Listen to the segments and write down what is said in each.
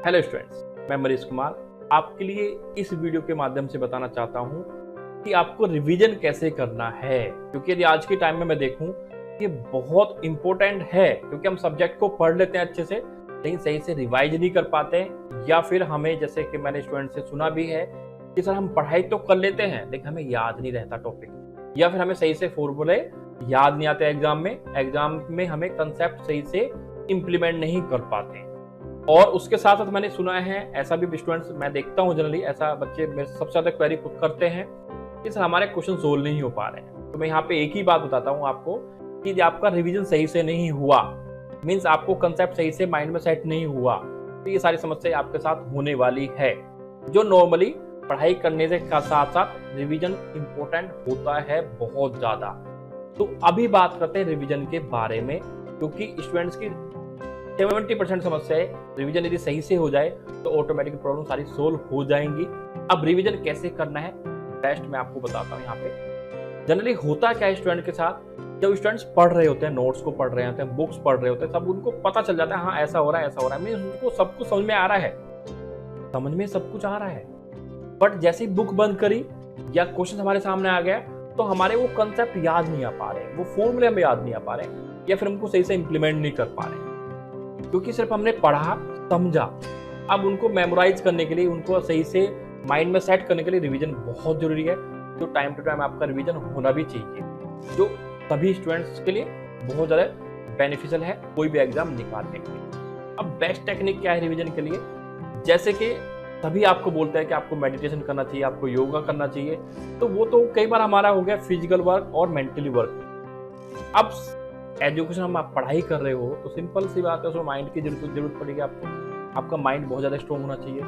Hello students, मैं मनीष कुमार आपके लिए इस वीडियो के माध्यम से बताना चाहता हूं कि आपको रिवीजन कैसे करना है। क्योंकि यदि आज के टाइम में मैं देखूं ये बहुत इंपॉर्टेंट है, क्योंकि हम सब्जेक्ट को पढ़ लेते हैं अच्छे से लेकिन सही से रिवाइज नहीं कर पाते हैं, या फिर हमें जैसे कि मैंने स्टूडेंट से सुना भी है कि सर हम पढ़ाई तो कर लेते हैं लेकिन हमें याद नहीं रहता टॉपिक, या फिर हमें सही से फॉर्मूले याद नहीं आते एग्जाम में हमें कंसेप्ट सही से इम्प्लीमेंट नहीं कर पाते। और उसके साथ साथ मैंने सुना है ऐसा भी स्टूडेंट्स मैं देखता हूँ, जनरली ऐसा बच्चे मेरे सबसे ज्यादा क्वेरी करते हैं कि सर हमारे क्वेश्चन सोल्व नहीं हो पा रहे हैं। तो मैं यहाँ पे एक ही बात बताता हूँ आपको कि यदि आपका रिवीजन सही से नहीं हुआ, मीन्स आपको कंसेप्ट सही से माइंड में सेट नहीं हुआ, तो ये सारी समस्या आपके साथ होने वाली है। जो नॉर्मली पढ़ाई करने से साथ साथ रिवीजन इंपॉर्टेंट होता है बहुत ज्यादा। तो अभी बात करते हैं रिवीजन के बारे में, क्योंकि स्टूडेंट्स की 70% समस्याएं रिवीजन यदि सही से हो जाए तो ऑटोमेटिक प्रॉब्लम सारी सोल्व हो जाएंगी। अब रिवीजन कैसे करना है बेस्ट मैं आपको बताता हूँ। यहाँ पे जनरली होता क्या है स्टूडेंट के साथ, जब स्टूडेंट्स पढ़ रहे होते हैं, नोट्स को पढ़ रहे होते हैं, बुक्स पढ़ रहे होते हैं, सब उनको पता चल जाता है हाँ ऐसा हो रहा है ऐसा हो रहा है, मीन्स उनको सब कुछ समझ में आ रहा है, समझ में सब कुछ आ रहा है। बट जैसे ही बुक बंद करी या क्वेश्चन हमारे सामने आ गया तो हमारे वो कंसेप्ट याद नहीं आ पा रहे, वो फॉर्मूले हमें याद नहीं आ पा रहे, या फिर हमको सही से इंप्लीमेंट नहीं कर पा रहे, क्योंकि सिर्फ हमने पढ़ा समझा। अब उनको मेमोराइज करने के लिए, उनको सही से माइंड में सेट करने के लिए रिवीजन बहुत जरूरी है। जो टाइम टू टाइम आपका रिवीजन होना भी चाहिए, जो सभी स्टूडेंट्स के लिए बहुत ज़्यादा बेनिफिशियल है कोई भी एग्जाम निकालने के लिए। अब बेस्ट टेक्निक क्या है रिवीजन के लिए, जैसे कि सभी आपको बोलते हैं कि आपको मेडिटेशन करना चाहिए, आपको योगा करना चाहिए, तो वो तो कई बार हमारा हो गया फिजिकल वर्क और मेंटली वर्क। अब एजुकेशन हम आप पढ़ाई कर रहे हो तो सिंपल सी बात है, उसमें माइंड की जरूरत पड़ेगी आपको, आपका माइंड बहुत ज़्यादा स्ट्रॉन्ग होना चाहिए।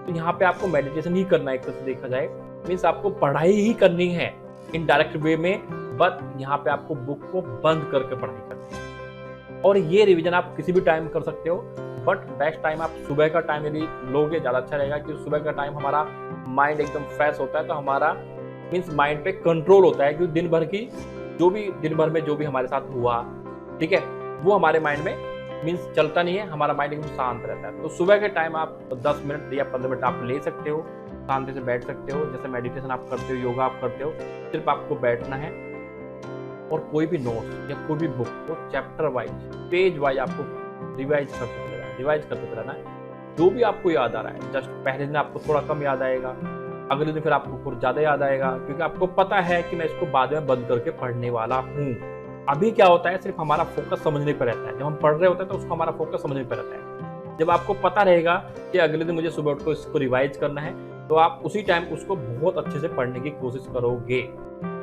तो यहाँ पे आपको मेडिटेशन ही करना है, एक तरह से देखा जाए मीन्स आपको पढ़ाई ही करनी है इनडायरेक्ट वे में, बट यहाँ पे आपको बुक को बंद करके पढ़ाई करनी है। और ये रिविजन आप किसी भी टाइम कर सकते हो, बट बेस्ट टाइम आप सुबह का टाइम यदि लोगे ज़्यादा अच्छा रहेगा, क्योंकि सुबह का टाइम हमारा माइंड एकदम फ्रेश होता है, तो हमारा मीन्स माइंड पे कंट्रोल होता है, क्योंकि दिन भर में जो भी हमारे साथ हुआ, ठीक है, वो हमारे माइंड में मीन्स चलता नहीं है, हमारा माइंड एकदम शांत रहता है। तो सुबह के टाइम आप 10 मिनट या 15 मिनट आप ले सकते हो, शांति से बैठ सकते हो, जैसे मेडिटेशन आप करते हो, योगा आप करते हो, सिर्फ आपको बैठना है और कोई भी नोट्स या कोई भी बुक को चैप्टर वाइज, पेज वाइज आपको रिवाइज करते रहना है। जो भी आपको याद आ रहा है, जस्ट पहले दिन आपको थोड़ा कम याद आएगा, अगले दिन फिर आपको कुछ ज़्यादा याद आएगा, क्योंकि आपको पता है कि मैं इसको बाद में बंद करके पढ़ने वाला हूँ। अभी क्या होता है, सिर्फ हमारा फोकस समझने पर रहता है। जब हम पढ़ रहे होते हैं तो उसको हमारा फोकस समझने पर रहता है। जब आपको पता रहेगा कि अगले दिन मुझे सुबह उठ को इसको रिवाइज करना है, तो आप उसी टाइम उसको बहुत अच्छे से पढ़ने की कोशिश करोगे।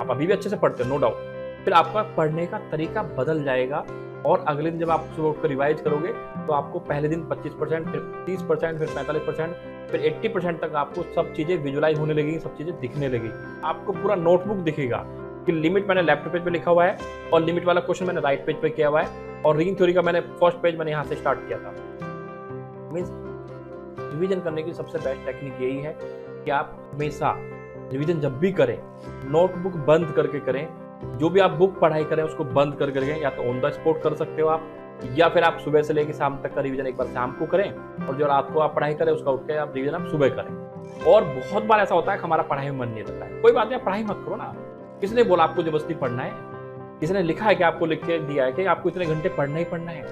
आप अभी भी अच्छे से पढ़ते हो नो डाउट, फिर आपका पढ़ने का तरीका बदल जाएगा, और अगले दिन जब आप सुबह उठकर रिवाइज करोगे तो आपको पहले दिन 25%, फिर 30%, फिर 45%, फिर 80% तक आपको सब चीज़ें विजुलाइज होने लगेगी, सब चीज़ें दिखने लगेगी। आपको पूरा नोटबुक दिखेगा कि लिमिट मैंने लेफ्ट पेज पे लिखा हुआ है और लिमिट वाला क्वेश्चन मैंने राइट पेज पे किया हुआ है, और रिंग थ्योरी का मैंने फर्स्ट पेज मैंने यहाँ से स्टार्ट किया था। मीन्स रिवीजन करने की सबसे बेस्ट टेक्निक यही है कि आप हमेशा रिवीजन जब भी करें नोटबुक बंद करके करें। जो भी आप बुक पढ़ाई करें उसको बंद करके करें, या तो ऑन द स्पॉट कर सकते हो आप, या फिर आप सुबह से लेकर शाम तक का रिवीजन एक बार शाम को करें, और जो रात को आप पढ़ाई करें उसका उठ के आप रिवीजन आप सुबह करें। और बहुत बार ऐसा होता है कि हमारा पढ़ाई में मन नहीं लगता है, कोई बात नहीं, आप पढ़ाई मत करो ना, किसने बोला आपको जबरदस्ती पढ़ना है? किसने लिखा है कि आपको लिख के दिया है कि आपको इतने घंटे पढ़ना ही पढ़ना है?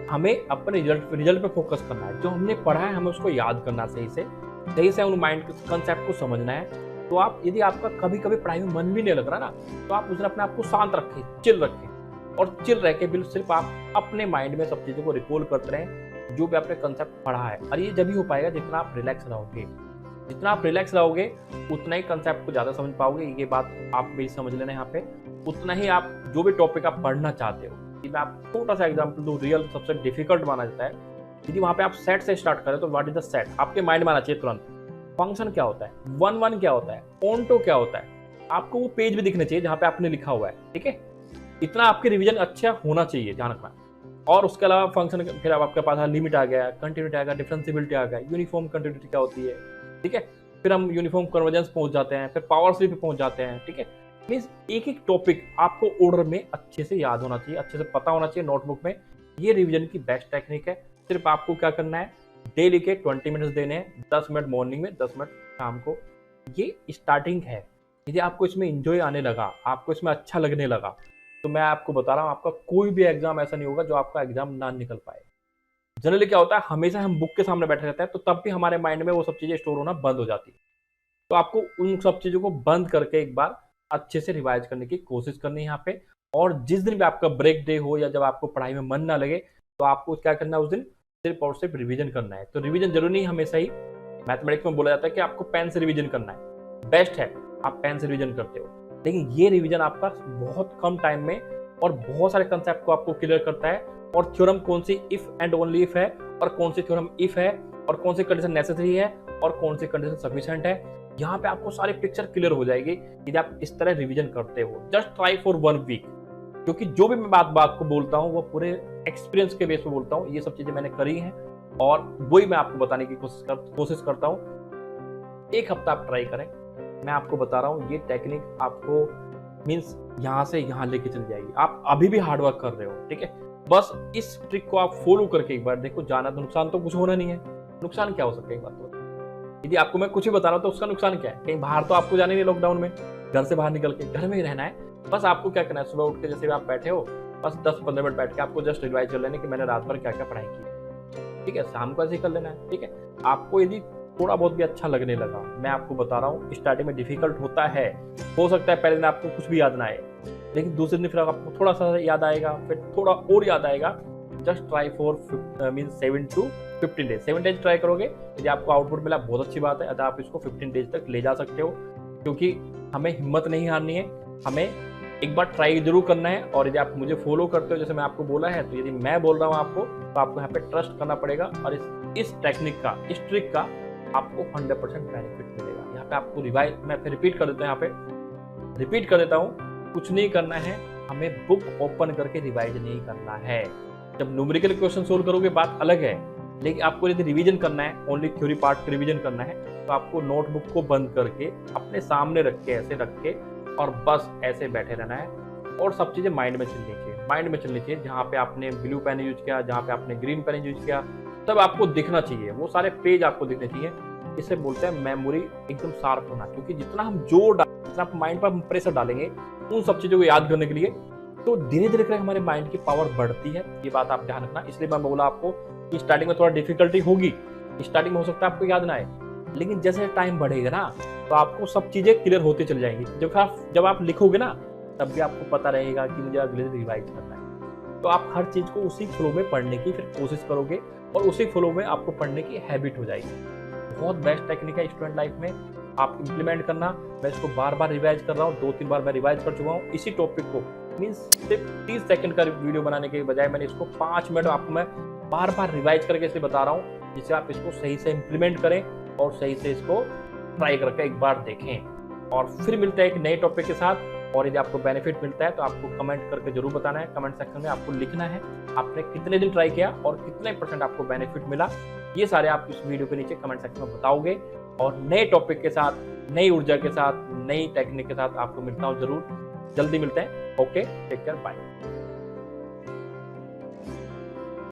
हमें अपने रिजल्ट पे फोकस करना है, जो हमने पढ़ा है हमें उसको याद करना, सही से उन माइंड कंसेप्ट को समझना है। तो आप यदि आपका कभी कभी पढ़ाई में मन भी नहीं लग रहा ना, तो आप उसने अपने आप को शांत रखें, चिल रखें, और चिल रह के बिल्कुल सिर्फ आप अपने माइंड में सब चीज़ों को रिकॉल करते रहें जो भी आपने कंसेप्ट पढ़ा है। और ये जब ही हो पाएगा जितना आप रिलैक्स रहोगे, जितना आप रिलैक्स रहोगे उतना ही कंसेप्ट को ज़्यादा समझ पाओगे। ये बात आप भी समझ लेना यहाँ पे, उतना ही आप जो भी टॉपिक आप पढ़ना चाहते हो। मैं आप छोटा सा एग्जाम्पल दूँ, रियल सबसे डिफिकल्ट माना जाता है, यदि वहाँ पे आप सेट से स्टार्ट करें तो व्हाट इज द सेट आपके माइंड में आना चाहिए तुरंत। फंक्शन क्या होता है, 1 क्या होता है, ऑन्टो क्या होता है, आपको वो पेज भी दिखने चाहिए जहाँ पे आपने लिखा हुआ है, ठीक है। इतना आपके रिवीजन अच्छा होना चाहिए, ध्यान रखना। और उसके अलावा फंक्शन, फिर अब आपके पास लिमिट आ गया, कंटिन्यूटी आ गया, डिफरेंशिएबिलिटी आ गया, यूनिफॉर्म कंटिन्यूटी क्या होती है, ठीक है। फिर हम यूनिफॉर्म कन्वर्जेंस पहुंच जाते हैं, फिर पावर स्लिप पे पहुंच जाते हैं, ठीक है। मीन्स एक एक टॉपिक आपको ऑर्डर में अच्छे से याद होना चाहिए, अच्छे से पता होना चाहिए नोटबुक में। ये रिवीजन की बेस्ट टेक्निक है। सिर्फ आपको क्या करना है, डेली के 20 मिनट्स देने हैं, 10 मिनट मॉर्निंग में, 10 मिनट शाम को। ये स्टार्टिंग है। यदि आपको इसमें इंजॉय आने लगा, आपको इसमें अच्छा लगने लगा, तो मैं आपको बता रहा हूँ आपका कोई भी एग्जाम ऐसा नहीं होगा जो आपका एग्जाम ना निकल पाए। जनरली क्या होता है, हमेशा हम बुक के सामने बैठे रहते हैं, तो तब भी हमारे माइंड में वो सब चीजें स्टोर होना बंद हो जाती है। तो आपको उन सब चीजों को बंद करके एक बार अच्छे से रिवाइज करने की कोशिश करनी है यहाँ पे। और जिस दिन भी आपका ब्रेक डे हो या जब आपको पढ़ाई में मन ना लगे, तो आपको क्या करना है उस दिन, सिर्फ और सिर्फ रिवीजन करना है। तो रिवीजन जरूरी नहीं हमेशा ही मैथमेटिक्स में बोला जाता है कि आपको पेन से रिवीजन करना है, बेस्ट है आप पेन से रिवीजन करते हो, लेकिन ये रिवीजन आपका बहुत कम टाइम में और बहुत सारे कंसेप्ट को आपको क्लियर करता है। और थ्योरम कौन see if and only if है, और कौन सी थ्योरम इफ है, और कौन सी कंडीशन नेसेसरी है, और कौन सी कंडीशन सफिशिएंट है, यहाँ पे आपको सारी पिक्चर क्लियर हो जाएगी यदि आप इस तरह रिवीजन करते हो। जस्ट ट्राई फॉर 1 वीक, क्योंकि जो भी मैं बात को बोलता हूँ वो पूरे एक्सपीरियंस के बेस पे बोलता हूँ। ये सब चीजें मैंने करी हैं और वही मैं आपको बताने की कोशिश करता हूँ। एक हफ्ता आप ट्राई करें, मैं आपको बता रहा हूँ ये टेक्निक आपको मीन्स यहाँ से यहाँ लेके चल जाएगी। आप अभी भी हार्डवर्क कर रहे हो, ठीक है, बस इस ट्रिक को आप फॉलो करके एक बार देखो, जाना तो नुकसान तो कुछ होना नहीं है। नुकसान क्या हो सकता है एक बात तो, यदि आपको मैं कुछ भी बता रहा हूँ तो उसका नुकसान क्या है, कहीं बाहर तो आपको जाने नहीं, लॉकडाउन में घर से बाहर निकल के घर में ही रहना है। बस आपको क्या करना है, सुबह उठ के जैसे आप बैठे हो, बस 10-15 मिनट बैठ के आपको जस्ट रिवाइज कर लेना कि मैंने रात भर क्या क्या पढ़ाई की, ठीक है, शाम को ऐसे ही कर लेना है, ठीक है। आपको यदि थोड़ा बहुत भी अच्छा लगने लगा, मैं आपको बता रहा हूँ स्टार्टिंग में डिफिकल्ट होता है, हो सकता है पहले दिन आपको कुछ भी याद ना आए, लेकिन दूसरे दिन फिर आपको थोड़ा सा याद आएगा, फिर थोड़ा और याद आएगा। Just try for 7 to 15 days, 7 days try करोगे, यदि आपको आउटपुट मिला बहुत अच्छी बात है, अगर आप इसको 15 डेज तक ले जा सकते हो, क्योंकि हमें हिम्मत नहीं हारनी है, हमें एक बार ट्राई जरूर करना है। और यदि आप मुझे फॉलो करते हो जैसे मैं आपको बोला है, तो यदि मैं बोल रहा हूँ आपको, तो आपको यहाँ पे ट्रस्ट करना पड़ेगा और इस टेक्निक का, इस ट्रिक का आपको 100% बेनिफिट मिलेगा। यहाँ पे आपको रिवाइज, मैं फिर रिपीट कर देता हूँ, यहाँ पे रिपीट कर देता हूँ, कुछ नहीं करना है, हमें बुक ओपन करके रिवाइज नहीं करना है। जब न्यूमेरिकल क्वेश्चन सोल्व करोगे बात अलग है, लेकिन आपको यदि रिवीजन करना है, ओनली थ्योरी पार्ट का रिवीजन करना है, तो आपको नोटबुक को बंद करके अपने सामने रख के, ऐसे रख के, और बस ऐसे बैठे रहना है और सब चीजें माइंड में चलनी चाहिए, माइंड में चलनी चाहिए। जहाँ पे आपने ब्लू पेन यूज किया, जहाँ पे आपने ग्रीन पेन यूज किया, तब आपको दिखना चाहिए, वो सारे पेज आपको दिखने चाहिए। इसे बोलते हैं मेमोरी एकदम शार्प होना, क्योंकि जितना हम जोर डालेंगे, जितना आप माइंड पर हम प्रेशर डालेंगे उन सब चीजों को याद करने के लिए, तो धीरे धीरे करके हमारे माइंड की पावर बढ़ती है। ये बात आप ध्यान रखना। इसलिए मैं बोला आपको कि स्टार्टिंग में थोड़ा डिफिकल्टी होगी, स्टार्टिंग में हो सकता है आपको याद ना आए, लेकिन जैसे टाइम बढ़ेगा ना, तो आपको सब चीजें क्लियर होती चल जाएंगी। जब आप लिखोगे ना, तब भी आपको पता रहेगा कि मुझे अगले दिन रिवाइज करना है। तो आप हर चीज को उसी फ्लो में पढ़ने की फिर कोशिश करोगे और उसी फ्लो में आपको पढ़ने की हैबिट हो जाएगी। बहुत बेस्ट टेक्निक है स्टूडेंट लाइफ में, आप इंप्लीमेंट करना। मैं इसको बार बार रिवाइज कर रहा हूँ, 2-3 बार मैं रिवाइज कर चुका हूँ इसी टॉपिक को। मीन्स सिर्फ 30 सेकंड का वीडियो बनाने के बजाय मैंने इसको 5 मिनट आपको मैं बार बार रिवाइज करके इसलिए बता रहा हूँ, जिससे आप इसको सही से इंप्लीमेंट करें और सही से इसको ट्राई करके एक बार देखें। और फिर मिलते हैं एक नए टॉपिक के साथ। और यदि आपको बेनिफिट मिलता है तो आपको कमेंट करके जरूर बताना है। कमेंट सेक्शन में आपको लिखना है आपने कितने दिन ट्राई किया और कितने % आपको बेनिफिट मिला। ये सारे आप इस वीडियो के नीचे कमेंट सेक्शन में बताओगे। और नए टॉपिक के साथ, नई ऊर्जा के साथ, नई टेक्निक के साथ आपको मिलता हूँ जरूर। जल्दी मिलते हैं। Okay, take care, bye.